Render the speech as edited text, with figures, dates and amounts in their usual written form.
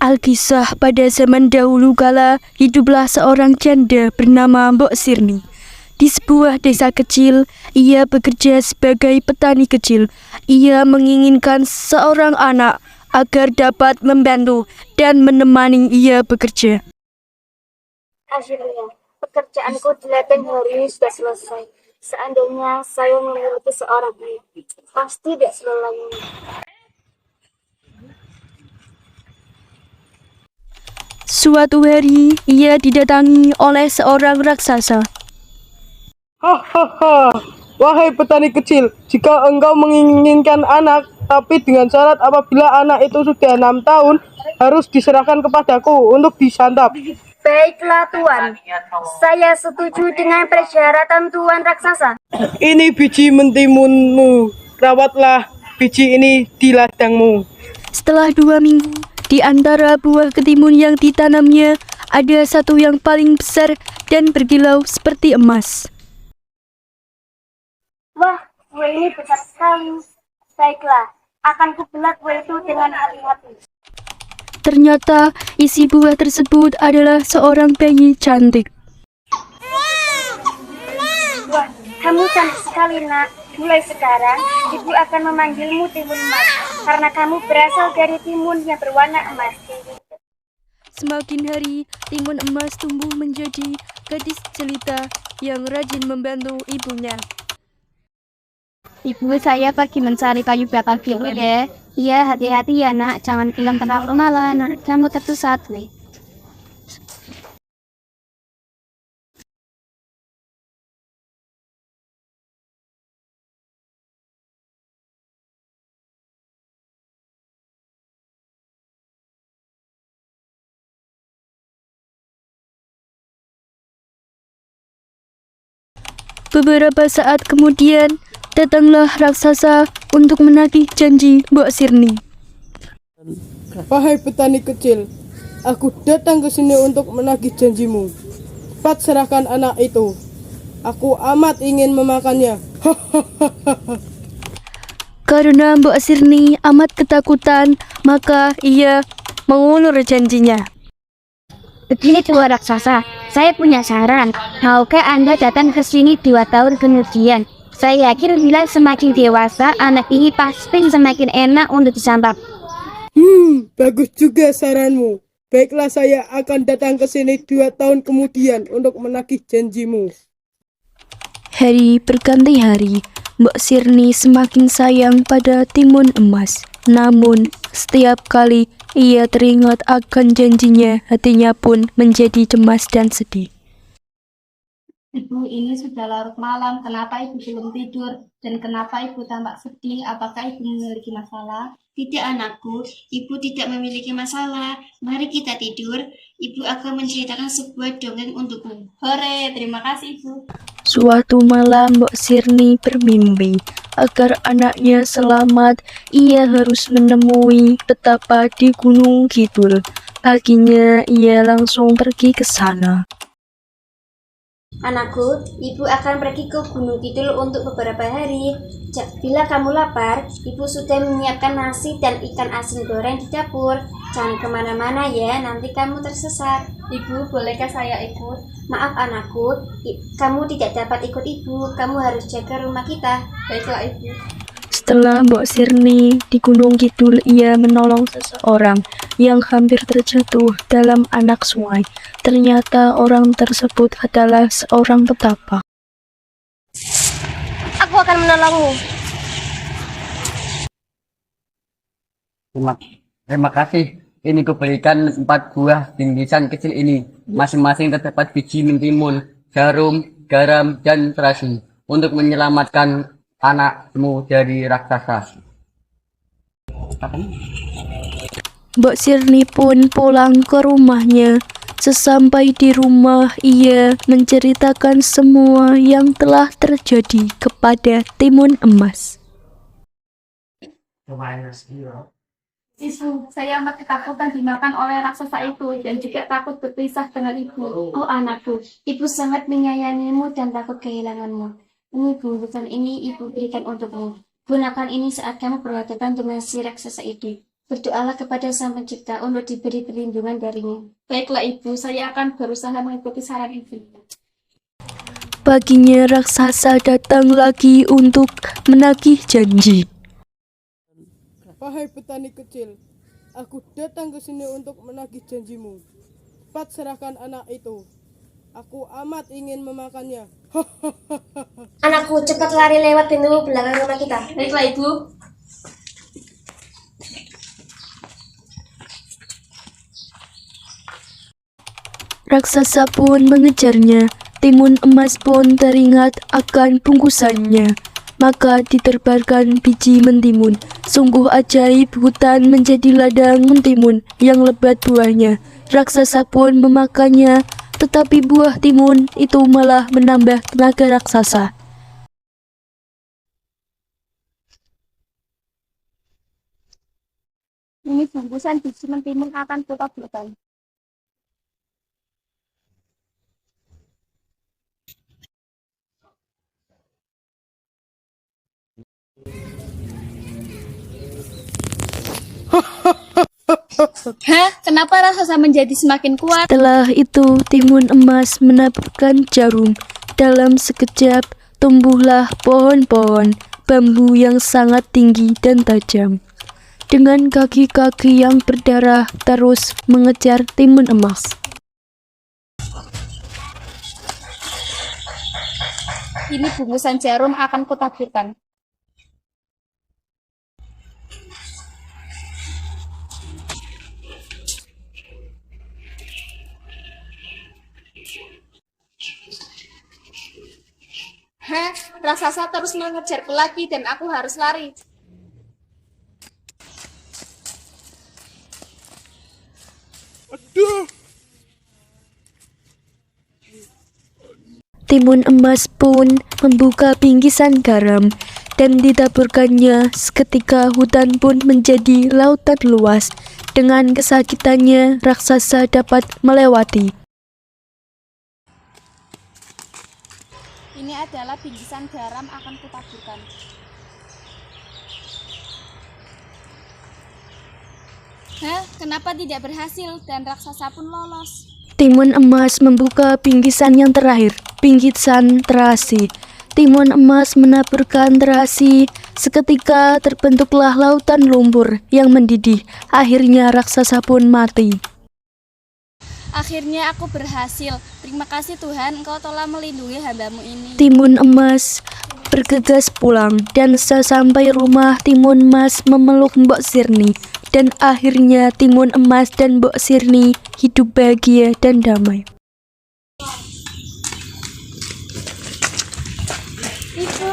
Alkisah, pada zaman dahulu kala hiduplah seorang janda bernama Mbok Sirni. Di sebuah desa kecil, ia bekerja sebagai petani kecil. Ia menginginkan seorang anak agar dapat membantu dan menemani ia bekerja. Akhirnya, pekerjaanku di ladang hari ini sudah selesai. Seandainya saya memiliki seorang anak, pasti tidak selelainya. Suatu hari, ia didatangi oleh seorang raksasa. Hahaha, wahai petani kecil, jika engkau menginginkan anak, tapi dengan syarat apabila anak itu sudah 6 tahun, harus diserahkan kepadaku untuk disantap. Baiklah Tuan, saya setuju dengan persyaratan Tuan raksasa. Ini biji mentimunmu, rawatlah biji ini di ladangmu. Setelah 2 minggu, di antara buah ketimun yang ditanamnya, ada satu yang paling besar dan berkilau seperti emas. Wah, buah ini besar sekali. Baiklah, akan kubelah buah itu dengan hati-hati. Ternyata isi buah tersebut adalah seorang bayi cantik. Wah, kamu cantik sekali nak. Mulai sekarang, ibu akan memanggilmu timun emas, karena kamu berasal dari timun yang berwarna emas. Semakin hari, timun emas tumbuh menjadi gadis jelita yang rajin membantu ibunya. Ibu, saya pergi mencari kayu bakar dulu deh. Iya, hati-hati ya nak, jangan bilang terlalu malam, kamu tersesat nih. Beberapa saat kemudian, datanglah raksasa untuk menagih janji Mbok Sirni. Wahai petani kecil, aku datang ke sini untuk menagih janjimu. Cepat serahkan anak itu. Aku amat ingin memakannya. Karena Mbok Sirni amat ketakutan, maka ia mengulur janjinya. Begini Tuan raksasa, saya punya saran. Maukah Anda datang ke sini 2 tahun kemudian? Saya yakin bila semakin dewasa, anak ini pasti semakin enak untuk disantap. Bagus juga saranmu. Baiklah, saya akan datang ke sini 2 tahun kemudian untuk menagih janjimu. Hari berganti hari, Mbok Sirni semakin sayang pada timun emas. Namun, setiap kali ia teringat akan janjinya, hatinya pun menjadi cemas dan sedih. Ibu, ini sudah larut malam. Kenapa ibu belum tidur? Dan kenapa ibu tampak sedih? Apakah ibu memiliki masalah? Tidak anakku, ibu tidak memiliki masalah. Mari kita tidur. Ibu akan menceritakan sebuah dongeng untukmu. Hore, terima kasih ibu. Suatu malam Mbok Sirni bermimpi agar anaknya selamat. Ia harus menemui petapa di Gunung Kidul. Paginya ia langsung pergi ke sana. Anakku, ibu akan pergi ke Gunung Kidul untuk beberapa hari. Bila kamu lapar, ibu sudah menyiapkan nasi dan ikan asin goreng di dapur. Jangan kemana-mana ya, nanti kamu tersesat. Ibu, bolehkah saya ikut? Maaf anakku, kamu tidak dapat ikut ibu. Kamu harus jaga rumah kita. Baiklah ibu. Setelah Mbok Sirni di Gunung Kidul, ia menolong seseorang yang hampir terjatuh dalam anak sungai. Ternyata orang tersebut adalah seorang petapa. Aku akan menolongmu. Terima kasih. Ini kuberikan 4 buah bingkisan kecil ini. Masing-masing terdapat biji mentimun, jarum, garam, dan terasi untuk menyelamatkan anakmu dari raksasa. Mbok Sirni pun pulang ke rumahnya. Sesampai di rumah, ia menceritakan semua yang telah terjadi kepada timun emas. Ibu, saya amat ketakutan dimakan oleh raksasa itu dan juga takut berpisah dengan ibu. Oh anakku, ibu sangat menyayangimu dan takut kehilanganmu. Ini bungkusan ini ibu berikan untukmu. Gunakan ini saat kamu berhadapan dengan si raksasa itu. Berdoalah kepada Sang Pencipta untuk diberi perlindungan darinya. Baiklah Ibu, saya akan berusaha mengikuti saran Ibu. Paginya raksasa datang lagi untuk menagih janji. Wahai petani kecil, aku datang ke sini untuk menagih janjimu. Cepat serahkan anak itu. Aku amat ingin memakannya. Anakku, cepat lari lewat pintu belakang rumah kita. Baiklah Ibu. Raksasa pun mengejarnya. Timun emas pun teringat akan bungkusannya. Maka diterbarkan biji mentimun. Sungguh ajaib, hutan menjadi ladang mentimun yang lebat buahnya. Raksasa pun memakannya, tetapi buah timun itu malah menambah tenaga raksasa. Ini bungkusan biji mentimun akan kutaburkan. Hah? Kenapa raksasa menjadi semakin kuat? Setelah itu timun emas menaburkan jarum. Dalam sekejap tumbuhlah pohon-pohon bambu yang sangat tinggi dan tajam. Dengan kaki-kaki yang berdarah terus mengejar timun emas. Ini bungkusan jarum akan kutaburkan. Hah? Raksasa terus mengejarku lagi dan aku harus lari. Timun emas pun membuka bingkisan garam dan ditaburkannya. Seketika hutan pun menjadi lautan luas. Dengan kesakitannya raksasa dapat melewati. Ini adalah bingkisan garam akan kutaburkan. Hah? Kenapa tidak berhasil dan raksasa pun lolos? Timun emas membuka bingkisan yang terakhir. Bingkisan terasi. Timun emas menaburkan terasi. Seketika terbentuklah lautan lumpur yang mendidih. Akhirnya raksasa pun mati. Akhirnya aku berhasil. Terima kasih Tuhan, Engkau telah melindungi hamba-Mu ini. Timun emas bergegas pulang dan sesampai rumah Timun emas memeluk Mbok Sirni. Dan akhirnya Timun emas dan Mbok Sirni hidup bahagia dan damai. Ibu,